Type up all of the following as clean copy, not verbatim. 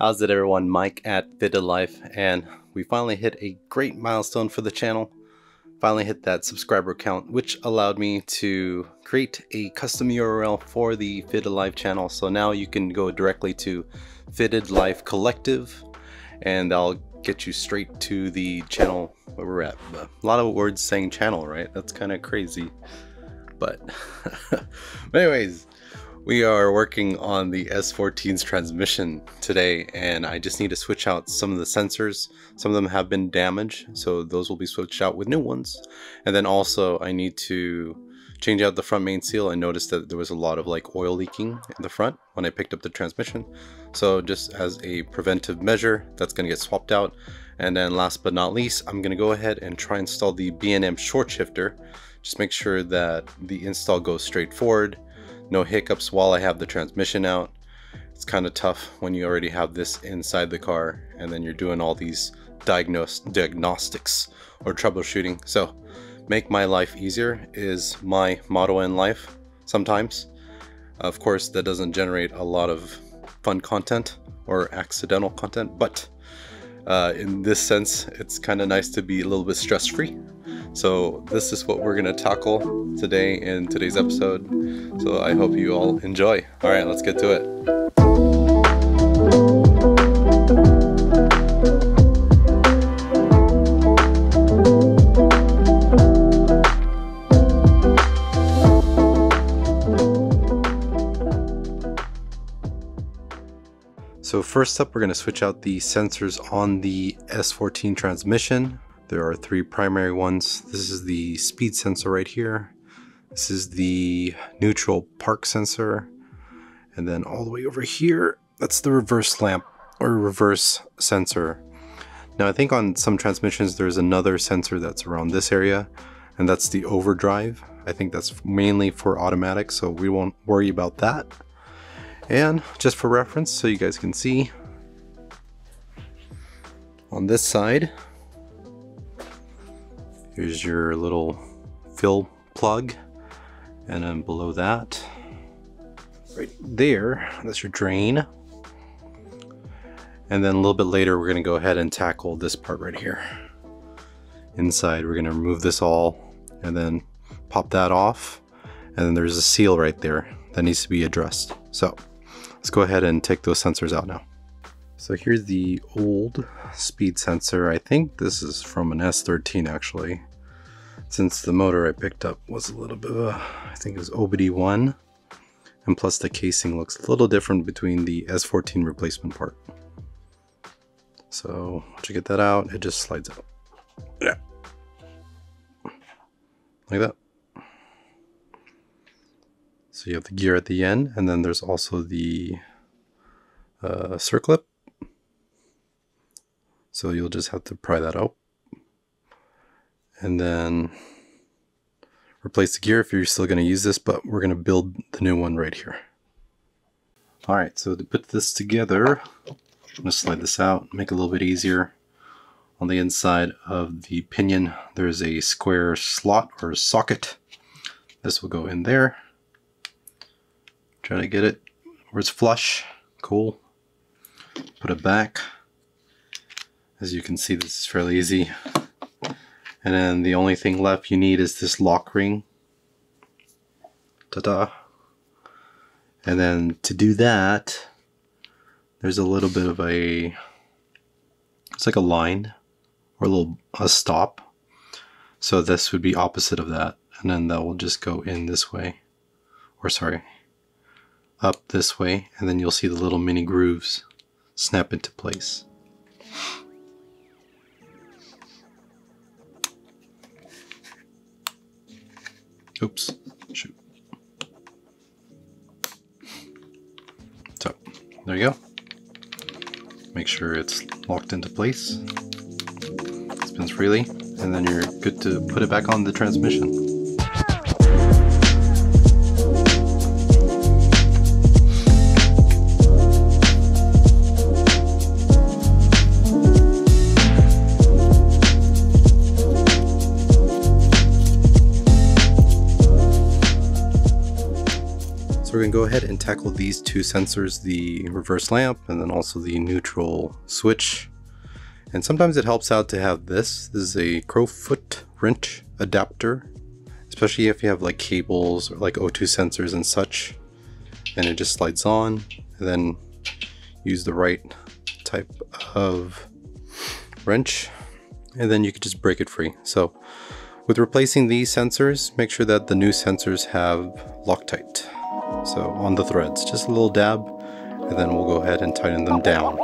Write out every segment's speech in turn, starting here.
How's it everyone, Mike at Fitted Life, and we finally hit a great milestone for the channel. Finally hit that subscriber count, which allowed me to create a custom URL for the Fitted Life channel. So now you can go directly to Fitted Life Collective and I'll get you straight to the channel where we're at. A lot of words saying channel, right? That's kind of crazy, but anyways, we are working on the S14's transmission today, and I just need to switch out some of the sensors. Some of them have been damaged, so those will be switched out with new ones. And then also I need to change out the front main seal. I noticed that there was a lot of like oil leaking in the front when I picked up the transmission. So just as a preventive measure, that's going to get swapped out. And then last but not least, I'm going to go ahead and try and install the B&M short shifter. Just make sure that the install goes straight forward. No hiccups while I have the transmission out. It's kind of tough when you already have this inside the car and then you're doing all these diagnostics or troubleshooting. So make my life easier is my motto in life sometimes. Of course, that doesn't generate a lot of fun content or accidental content, but in this sense, it's kind of nice to be a little bit stress-free. So this is what we're going to tackle today in today's episode. So I hope you all enjoy. All right, let's get to it. So first up, we're going to switch out the sensors on the S14 transmission. There are three primary ones. This is the speed sensor right here. This is the neutral park sensor. And then all the way over here, that's the reverse lamp or reverse sensor. Now I think on some transmissions there's another sensor that's around this area, and that's the overdrive. I think that's mainly for automatic, so we won't worry about that. And just for reference, so you guys can see, on this side, here's your little fill plug, and then below that, right there, that's your drain. And then a little bit later, we're going to go ahead and tackle this part right here. Inside, we're going to remove this all and then pop that off. And then there's a seal right there that needs to be addressed. So let's go ahead and take those sensors out now. So here's the old speed sensor. I think this is from an S13 actually, since the motor I picked up was a little bit of a, I think it was OBD1, and plus the casing looks a little different between the S14 replacement part. So once you get that out, it just slides out. Yeah. Like that. So you have the gear at the end, and then there's also the circlip. So you'll just have to pry that out. And then replace the gear if you're still going to use this, but we're going to build the new one right here. Alright, so to put this together, I'm going to slide this out, make it a little bit easier. On the inside of the pinion, there's a square slot or socket. This will go in there. Try to get it where it's flush. Cool. Put it back. As you can see, this is fairly easy. And then the only thing left you need is this lock ring. Ta-da! And then to do that, there's a little bit of a, it's like a line or a stop. So this would be opposite of that. And then that will just go in this way. Or sorry, up this way. And then you'll see the little mini grooves snap into place. Oops, shoot. So, there you go. Make sure it's locked into place. Spins freely, and then you're good to put it back on the transmission. go ahead and tackle these two sensors, the reverse lamp and then also the neutral switch. And sometimes it helps out to have this. This is a crowfoot wrench adapter, especially if you have like cables or like O2 sensors and such. And it just slides on, and then use the right type of wrench, and then you could just break it free. So with replacing these sensors, make sure that the new sensors have Loctite. So on the threads, just a little dab, and then we'll go ahead and tighten them down.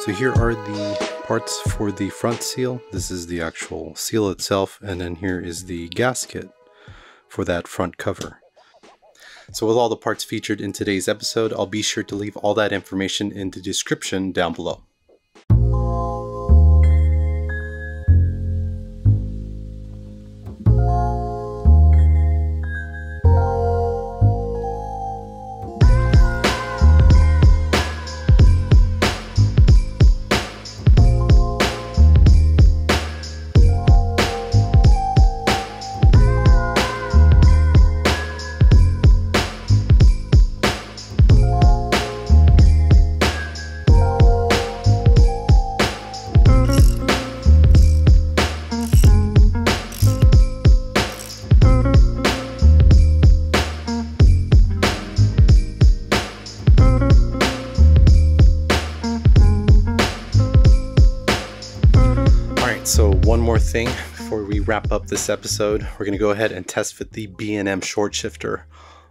So here are the parts for the front seal. This is the actual seal itself, and then here is the gasket for that front cover. So with all the parts featured in today's episode, I'll be sure to leave all that information in the description down below. So one more thing before we wrap up this episode, we're going to go ahead and test fit the B&M short shifter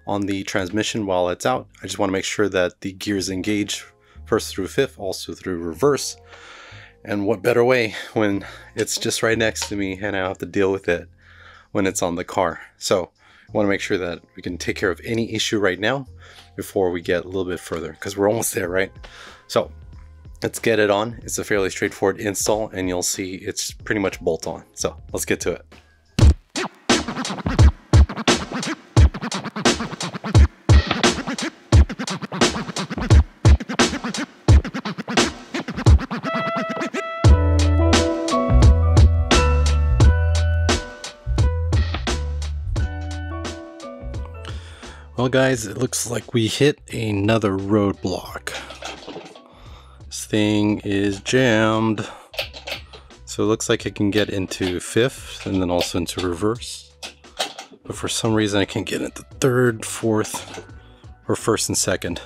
on the transmission while it's out. I just want to make sure that the gears engage first through fifth, also through reverse. And what better way when it's just right next to me and I have to deal with it when it's on the car. So I want to make sure that we can take care of any issue right now before we get a little bit further, because we're almost there, right? So let's get it on. It's a fairly straightforward install, and you'll see it's pretty much bolt on. So let's get to it. Well guys, it looks like we hit another roadblock. This thing is jammed. So it looks like it can get into fifth and then also into reverse. But for some reason I can't get into third, fourth, or first and second.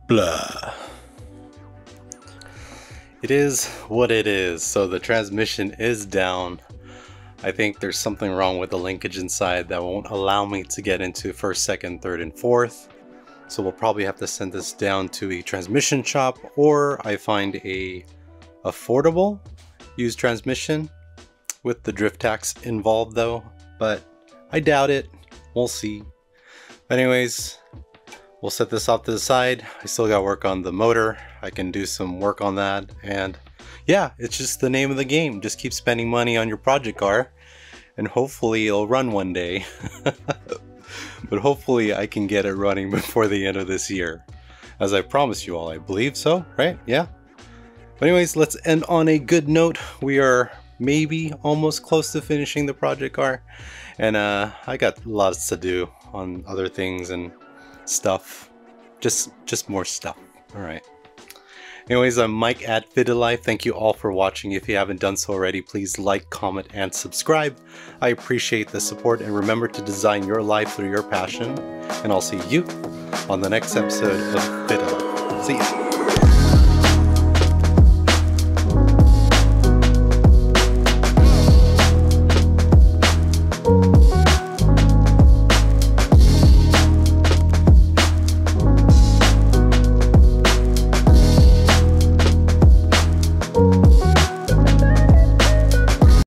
Blah. It is what it is. So the transmission is down. I think there's something wrong with the linkage inside that won't allow me to get into first, second, third, and fourth. So we'll probably have to send this down to a transmission shop, or I find a affordable used transmission with the drift tax involved though, but I doubt it. We'll see. But anyways, we'll set this off to the side. I still got work on the motor. I can do some work on that, and yeah, it's just the name of the game. Just keep spending money on your project car and hopefully it'll run one day. But hopefully I can get it running before the end of this year, as I promised you all. I believe so, right? Yeah. But anyways, let's end on a good note. We are maybe almost close to finishing the project car, and I got lots to do on other things and stuff. Just more stuff. All right. Anyways, I'm Mike at Vidalife. Thank you all for watching. If you haven't done so already, please like, comment, and subscribe. I appreciate the support, and remember to design your life through your passion. And I'll see you on the next episode of Vidalife. See ya.